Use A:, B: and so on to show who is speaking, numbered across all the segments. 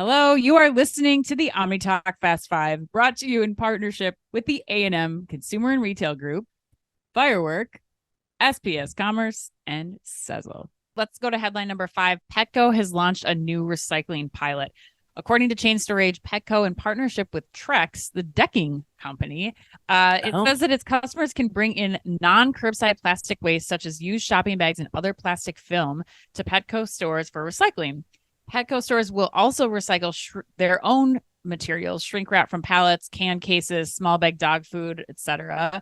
A: Hello, you are listening to the OmniTalk Fast Five, brought to you in partnership with the A&M Consumer and Retail Group, Firework, SPS Commerce, and Sezzle. Let's go to headline number 5. Petco has launched a new recycling pilot. According to Chain Storage, Petco, in partnership with Trex, the decking company, it says that its customers can bring in non-curbside plastic waste, such as used shopping bags and other plastic film, to Petco stores for recycling. Petco stores will also recycle their own materials, shrink wrap from pallets, can cases, small bag dog food, etc.,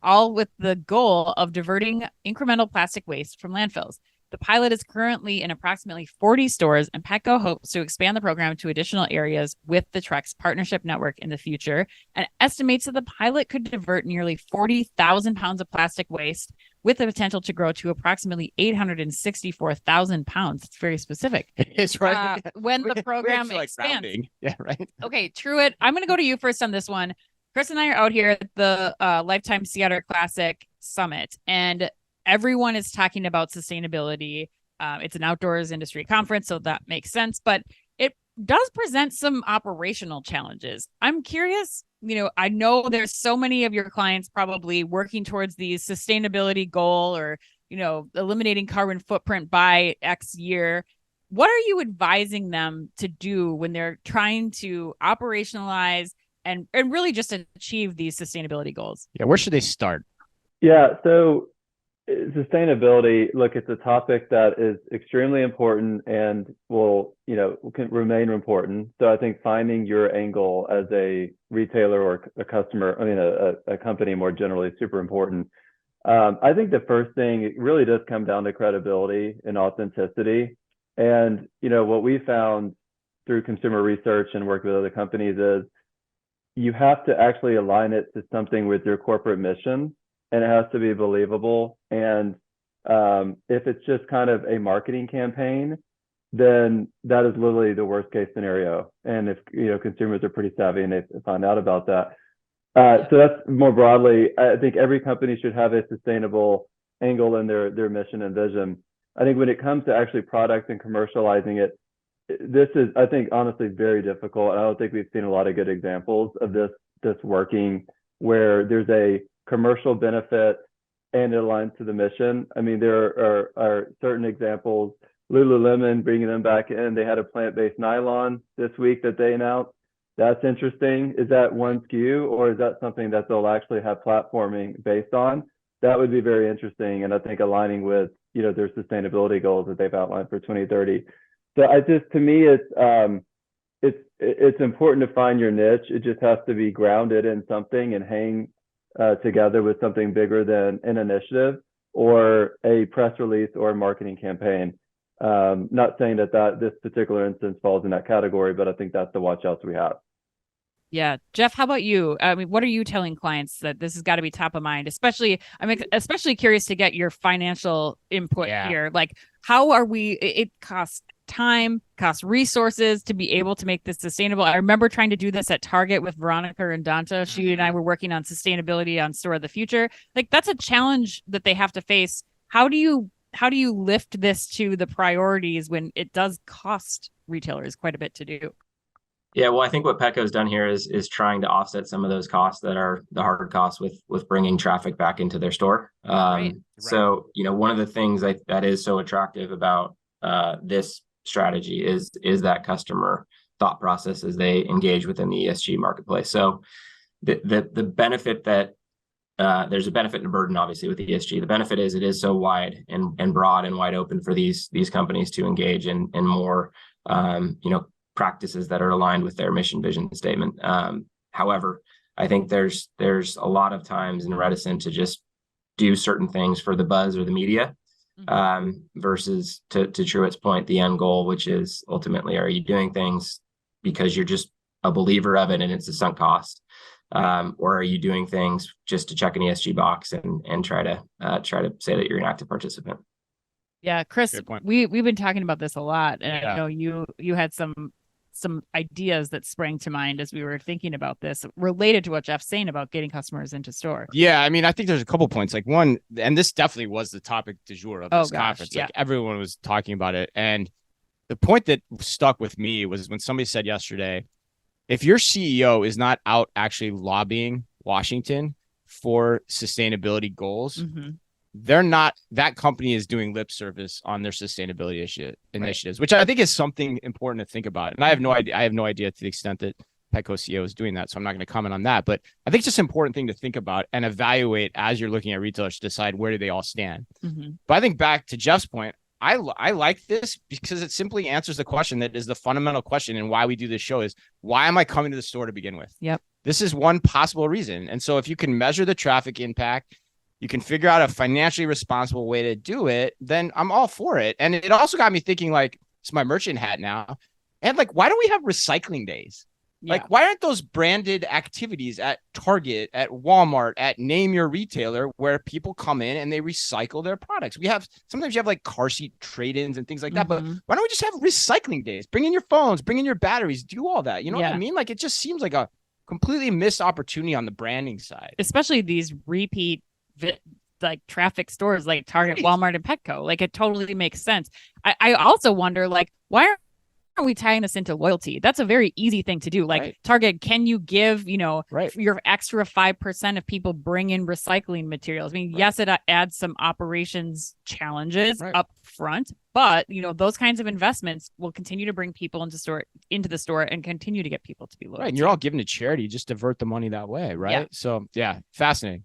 A: all with the goal of diverting incremental plastic waste from landfills. The pilot is currently in approximately 40 stores, and Petco hopes to expand the program to additional areas with the Trex partnership network in the future, and estimates that the pilot could divert nearly 40,000 pounds of plastic waste, with the potential to grow to approximately 864,000 pounds. It's very specific.
B: It's right.
A: When the program expands.
B: Yeah, right.
A: Okay, Truett, I'm going to go to you first on this one. Chris and I are out here at the Lifetime Seattle Classic Summit, and everyone is talking about sustainability. It's an outdoors industry conference, so that makes sense, but it does present some operational challenges. I'm curious, I know there's so many of your clients probably working towards the sustainability goal or, eliminating carbon footprint by X year. What are you advising them to do when they're trying to operationalize and really just achieve these sustainability goals?
B: Yeah, where should they start?
C: Yeah, so sustainability, look, it's a topic that is extremely important and can remain important. So I think finding your angle as a retailer or a customer, a company more generally, is super important. I think the first thing, it really does come down to credibility and authenticity. And, what we found through consumer research and work with other companies is you have to actually align it to something with your corporate mission, and it has to be believable. And if it's just kind of a marketing campaign, then that is literally the worst case scenario. And if consumers are pretty savvy and they find out about that. So that's more broadly, I think every company should have a sustainable angle in their mission and vision. I think when it comes to actually product and commercializing it, this is, I think, honestly very difficult. I don't think we've seen a lot of good examples of this working, where there's a commercial benefit and it aligns to the mission. I mean, there are certain examples. Lululemon, bringing them back in, they had a plant-based nylon this week that they announced. That's interesting. Is that one SKU, or is that something that they'll actually have platforming based on? That would be very interesting, and I think aligning with their sustainability goals that they've outlined for 2030. So to me, it's important to find your niche. It just has to be grounded in something and hang together with something bigger than an initiative or a press release or a marketing campaign. Not saying that this particular instance falls in that category, but I think that's the watch outs we have.
A: Yeah. Jeff, how about you? I mean, what are you telling clients that this has got to be top of mind? I'm especially curious to get your financial input here. Like, how are it costs time, costs resources to be able to make this sustainable. I remember trying to do this at Target with Veronica and Danta. She and I were working on sustainability on Store of the Future. Like, that's a challenge that they have to face. How do you lift this to the priorities when it does cost retailers quite a bit to do?
D: Yeah, well, I think what Petco's done here is trying to offset some of those costs that are the hard costs with bringing traffic back into their store. Right. So, one of the things that is so attractive about this strategy is that customer thought process as they engage within the ESG marketplace. So the benefit that there's a benefit and a burden, obviously, with ESG. The benefit is it is so wide and broad and wide open for these companies to engage in more practices that are aligned with their mission, vision, statement. However, I think there's a lot of times and reticent to just do certain things for the buzz or the media, versus to Truett's point, the end goal, which is ultimately, are you doing things because you're just a believer of it and it's a sunk cost, or are you doing things just to check an ESG box and try to say that you're an active participant?
A: Yeah, Chris, we've been talking about this a lot, and I know you had some ideas that sprang to mind as we were thinking about this related to what Jeff's saying about getting customers into store.
B: Yeah, I mean, I think there's a couple points. Like, one, and this definitely was the topic du jour of this conference. Like, everyone was talking about it. And the point that stuck with me was when somebody said yesterday, if your CEO is not out actually lobbying Washington for sustainability goals, they're not, that company is doing lip service on their sustainability initiatives, which I think is something important to think about. And I have no idea to the extent that Petco CEO is doing that. So I'm not going to comment on that, but I think it's just an important thing to think about and evaluate as you're looking at retailers to decide where do they all stand. But I think back to Jeff's point, I like this because it simply answers the question that is the fundamental question and why we do this show is, why am I coming to the store to begin with?
A: Yep.
B: This is one possible reason. And so if you can measure the traffic impact, you can figure out a financially responsible way to do it, then I'm all for it. And it also got me thinking, like, it's my merchant hat now. And like, why don't we have recycling days?
A: Yeah.
B: Like, why aren't those branded activities at Target, at Walmart, at Name Your Retailer, where people come in and they recycle their products? Sometimes you have like car seat trade-ins and things like that, but why don't we just have recycling days? Bring in your phones, bring in your batteries, do all that. You know what I mean? Like, it just seems like a completely missed opportunity on the branding side.
A: Especially these repeat like traffic stores like Target, Walmart, and Petco. Like, it totally makes sense. I also wonder, like, why aren't we tying this into loyalty? That's a very easy thing to do. Like, Target, can you give, your extra 5% if people bring in recycling materials? I mean, yes, it adds some operations challenges up front, but those kinds of investments will continue to bring people into the store and continue to get people to be loyal.
B: Right. And you're all giving to charity, just divert the money that way. Right. Yeah. So yeah, fascinating.